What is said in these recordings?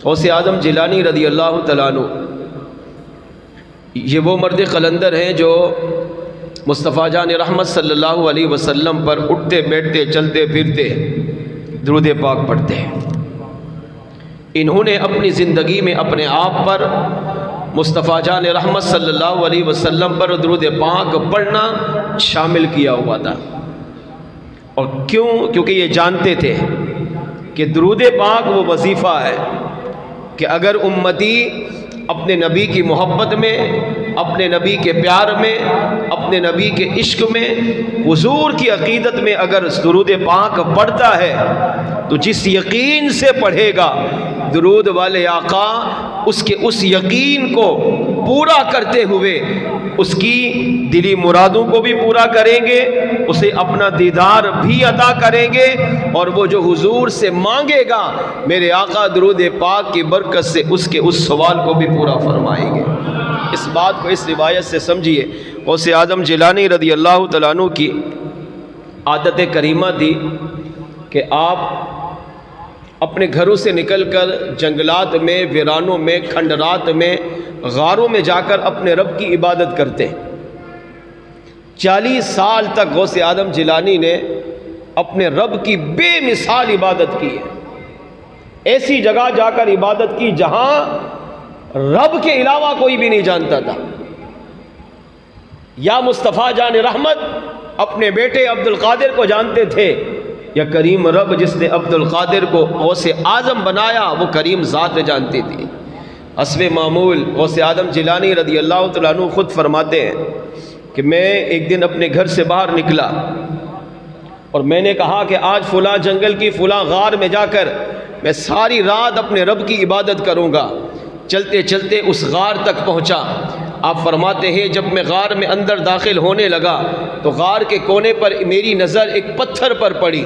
غوث اعظم جیلانی رضی اللہ تعالیٰ عنہ یہ وہ مرد قلندر ہیں جو مصطفیٰ جان رحمت صلی اللہ علیہ وسلم پر اٹھتے بیٹھتے چلتے پھرتے درود پاک پڑھتے ہیں۔ انہوں نے اپنی زندگی میں اپنے آپ پر مصطفیٰ جان رحمت صلی اللہ علیہ وسلم پر درود پاک پڑھنا شامل کیا ہوا تھا۔ اور کیوں؟ کیونکہ یہ جانتے تھے کہ درود پاک وہ وظیفہ ہے کہ اگر امتی اپنے نبی کی محبت میں، اپنے نبی کے پیار میں، اپنے نبی کے عشق میں، حضور کی عقیدت میں اگر درود پاک پڑھتا ہے تو جس یقین سے پڑھے گا درود والے آقا اس کے اس یقین کو پورا کرتے ہوئے اس کی دلی مرادوں کو بھی پورا کریں گے، اسے اپنا دیدار بھی عطا کریں گے، اور وہ جو حضور سے مانگے گا میرے آقا درود پاک کی برکت سے اس کے اس سوال کو بھی پورا فرمائیں گے۔ اس بات کو اس روایت سے سمجھیے، غوث اعظم جیلانی رضی اللہ تعالیٰ عنہ کی عادت کریمہ تھی کہ آپ اپنے گھروں سے نکل کر جنگلات میں، ویرانوں میں، کھنڈرات میں، غاروں میں جا کر اپنے رب کی عبادت کرتے ہیں۔ 40 سال تک غوث اعظم جیلانی نے اپنے رب کی بے مثال عبادت کی ہے۔ ایسی جگہ جا کر عبادت کی جہاں رب کے علاوہ کوئی بھی نہیں جانتا تھا۔ یا مصطفیٰ جان رحمت اپنے بیٹے عبد القادر کو جانتے تھے، یا کریم رب جس نے عبد القادر کو غوث اعظم بنایا وہ کریم ذات جانتی تھی۔ حسب معمول غوث اعظم جیلانی رضی اللہ تعالیٰ عنہ خود فرماتے ہیں کہ میں ایک دن اپنے گھر سے باہر نکلا اور میں نے کہا کہ آج فلاں جنگل کی فلاں غار میں جا کر میں ساری رات اپنے رب کی عبادت کروں گا۔ چلتے چلتے اس غار تک پہنچا۔ آپ فرماتے ہیں جب میں غار میں اندر داخل ہونے لگا تو غار کے کونے پر میری نظر ایک پتھر پر پڑی،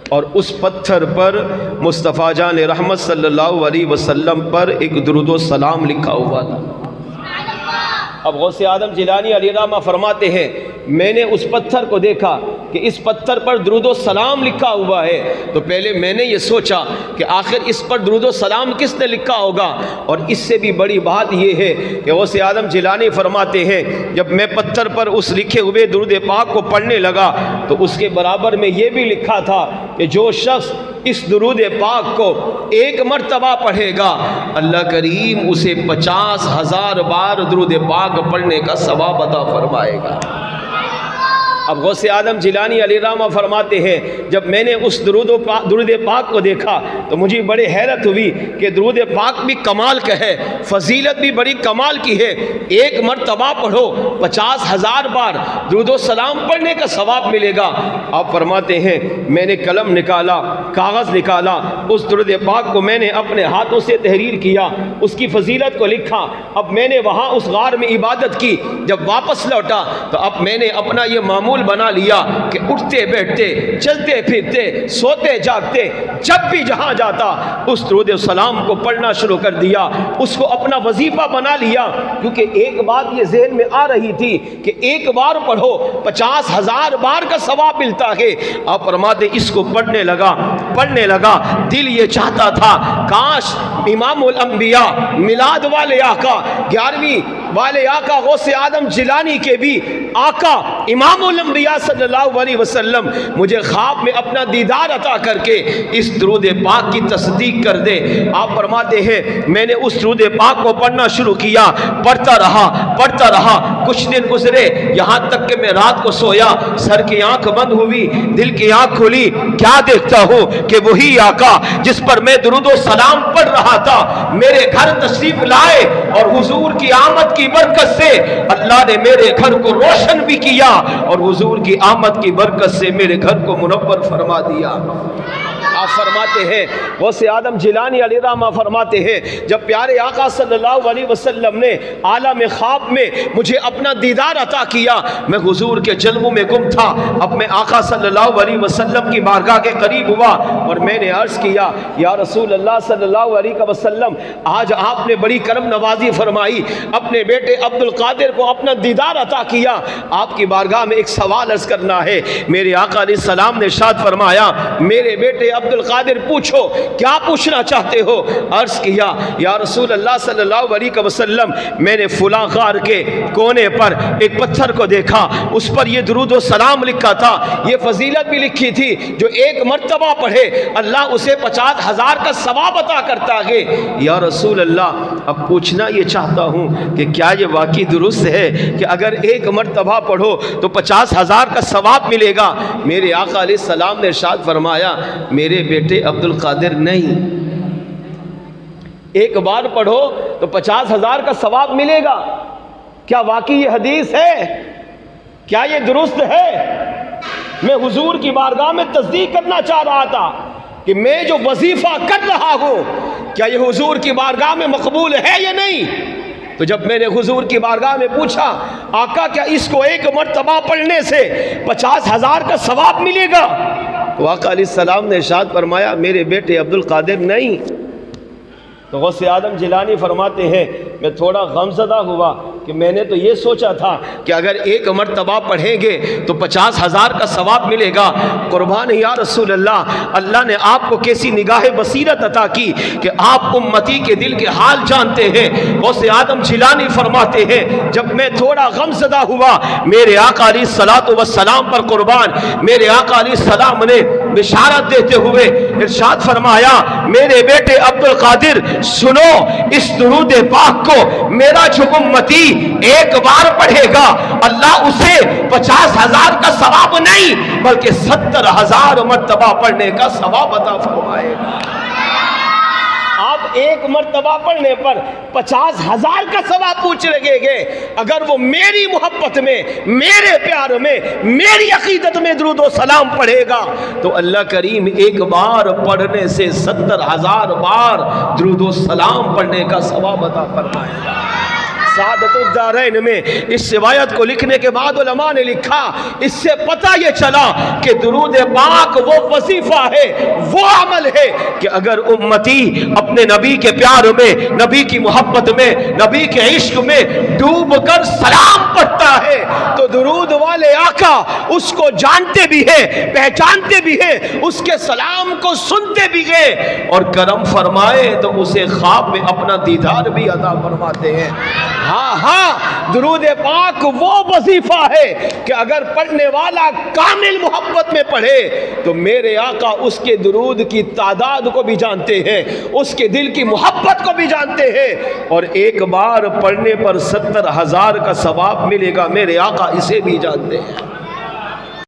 اور اس پتھر پر مصطفیٰ جان رحمت صلی اللہ علیہ وسلم پر ایک درود و سلام لکھا ہوا تھا۔ اب غوث اعظم جیلانی علیہ الرحمہ فرماتے ہیں میں نے اس پتھر کو دیکھا کہ اس پتھر پر درود و سلام لکھا ہوا ہے، تو پہلے میں نے یہ سوچا کہ آخر اس پر درود و سلام کس نے لکھا ہوگا، اور اس سے بھی بڑی بات یہ ہے کہ غوث اعظم جیلانی فرماتے ہیں جب میں پتھر پر اس لکھے ہوئے درود پاک کو پڑھنے لگا تو اس کے برابر میں یہ بھی لکھا تھا کہ جو شخص اس درود پاک کو ایک مرتبہ پڑھے گا اللہ کریم اسے 50,000 بار درود پاک پڑھنے کا ثواب عطا فرمائے گا۔ اب غوث اعظم جیلانی علیہ الرحمہ فرماتے ہیں جب میں نے اس درود پاک کو دیکھا تو مجھے بڑے حیرت ہوئی کہ درود پاک بھی کمال کا ہے، فضیلت بھی بڑی کمال کی ہے، ایک مرتبہ پڑھو 50,000 بار درود و سلام پڑھنے کا ثواب ملے گا۔ آپ فرماتے ہیں میں نے قلم نکالا، کاغذ نکالا، اس درود پاک کو میں نے اپنے ہاتھوں سے تحریر کیا، اس کی فضیلت کو لکھا۔ اب میں نے وہاں اس غار میں عبادت کی، جب واپس لوٹا تو اب میں نے اپنا یہ معمول بنا لیا کہ اٹھتے بیٹھتے چلتے پھرتے سوتے جاگتے جب بھی جہاں جاتا اس درود السلام کو پڑھنا شروع کر دیا، اس کو اپنا وظیفہ بنا لیا، کیونکہ ایک بات یہ ذہن میں آ رہی تھی کہ ایک بار پڑھو 50,000 بار کا ثواب ملتا ہے۔ آپ فرماتے اس کو پڑھنے لگا، دل یہ چاہتا تھا کاش امام الانبیاء میلاد والے آقا 11ویں والے آقا غوث اعظم جیلانی کے بھی آقا امام الانبیاء صلی اللہ علیہ وسلم مجھے خواب میں اپنا دیدار عطا کر کے اس درود پاک کی تصدیق کر دے۔ آپ فرماتے ہیں میں نے اس درود پاک کو پڑھنا شروع کیا، پڑھتا رہا، کچھ دن گزرے، یہاں تک کہ میں رات کو سویا، سر کی آنکھ بند ہوئی، دل کی آنکھ کھلی، کیا دیکھتا ہوں کہ وہی آقا جس پر میں درود و سلام پڑھ رہا تھا میرے گھر تشریف لائے، اور حضور کی آمد کی برکت سے اللہ نے میرے گھر کو روشن بھی کیا، اور حضور کی آمد کی برکت سے میرے گھر کو منور فرما دیا۔ آپ فرماتے ہیں غوث اعظم جیلانی علیہ الرحمہ فرماتے ہیں جب پیارے آقا صلی اللہ علیہ وسلم نے عالم خواب میں مجھے اپنا دیدار عطا کیا، میں حضور کے جلووں میں گم تھا، اب میں آقا صلی اللہ علیہ وسلم کی بارگاہ کے قریب ہوا اور میں نے عرض کیا یا رسول اللہ صلی اللہ علیہ وسلم آج آپ نے بڑی کرم نوازی فرمائی، اپنے بیٹے عبد القادر کو اپنا دیدار عطا کیا، آپ کی بارگاہ میں ایک سوال عرض کرنا ہے۔ میرے آقا علیہ السلام نے ارشاد فرمایا میرے بیٹے عبد القادر پوچھو کیا پوچھنا چاہتے ہو؟ عرض کیا یا رسول اللہ صلی اللہ علیہ وسلم میں نے فلاں غار کے کونے پر ایک پتھر کو دیکھا، اس پر یہ درود و سلام لکھا تھا، یہ فضیلت بھی لکھی تھی، جو ایک مرتبہ پڑھے اللہ اسے 50,000 کا ثواب عطا کرتا ہے۔ یا رسول اللہ اب پوچھنا یہ چاہتا ہوں کہ کیا یہ واقعی درست ہے کہ اگر ایک مرتبہ پڑھو تو 50,000 کا ثواب ملے گا؟ میرے آقا علیہ السلام نے ارشاد فرمایا میرے بیٹے عبد القادر نہیں، ایک بار پڑھو تو 50,000 کا ثواب ملے گا۔ کیا واقعی یہ حدیث ہے؟ کیا یہ درست ہے؟ میں حضور کی بارگاہ میں تصدیق کرنا چاہ رہا تھا کہ میں جو وظیفہ کر رہا ہوں کیا یہ حضور کی بارگاہ میں مقبول ہے یا نہیں؟ تو جب میں نے حضور کی بارگاہ میں پوچھا آقا کیا اس کو ایک مرتبہ پڑھنے سے 50,000 کا ثواب ملے گا؟ تو آقا علیہ السلام نے ارشاد فرمایا میرے بیٹے عبد القادر نہیں۔ تو غوث اعظم جیلانی فرماتے ہیں میں تھوڑا غمزدہ ہوا کہ میں نے تو یہ سوچا تھا کہ اگر ایک مرتبہ پڑھیں گے تو 50,000 کا ثواب ملے گا۔ قربان یا رسول اللہ، اللہ نے آپ کو کیسی نگاہ بصیرت عطا کی کہ آپ امتی کے دل کے حال جانتے ہیں۔ غوث اعظم جیلانی فرماتے ہیں جب میں تھوڑا غمزدہ ہوا میرے آقا علیہ الصلوۃ والسلام پر قربان میرے آقا علیہ السلام نے بشارت دیتے ہوئے ارشاد فرمایا میرے بیٹے عبد القادر سنو، اس درود پاک کو میرا جو امتی ایک بار پڑھے گا اللہ اسے 50,000 کا ثواب نہیں بلکہ 70,000 مرتبہ پڑھنے کا ثواب عطا فرمائے گا۔ آپ ایک مرتبہ پڑھنے پر 50,000 کا ثواب پوچھ رہے گے، اگر وہ میری محبت میں میرے پیار میں میری عقیدت میں درود و سلام پڑھے گا تو اللہ کریم ایک بار پڑھنے سے 70,000 بار درود و سلام پڑھنے کا ثواب عطا فرمائے گا۔ سعادت الدارین میں اس روایت کو لکھنے کے بعد علماء نے لکھا اس سے پتہ یہ چلا کہ درود پاک وہ وظیفہ ہے، وہ عمل ہے کہ اگر امتی اپنے نبی کے پیار میں نبی کی محبت میں نبی کے عشق میں ڈوب کر سلام پڑھتا ہے تو درود والے آقا اس کو جانتے بھی ہیں، پہچانتے بھی ہیں، اس کے سلام کو سنتے بھی ہیں اور کرم فرمائے تو اسے خواب میں اپنا دیدار بھی عطا فرماتے ہیں۔ ہاں درود پاک وہ وظیفہ ہے کہ اگر پڑھنے والا کامل محبت میں پڑھے تو میرے آقا اس کے درود کی تعداد کو بھی جانتے ہیں، اس کے دل کی محبت کو بھی جانتے ہیں اور ایک بار پڑھنے پر 70,000 کا ثواب ملے گا میرے آقا اسے بھی جانتے ہیں۔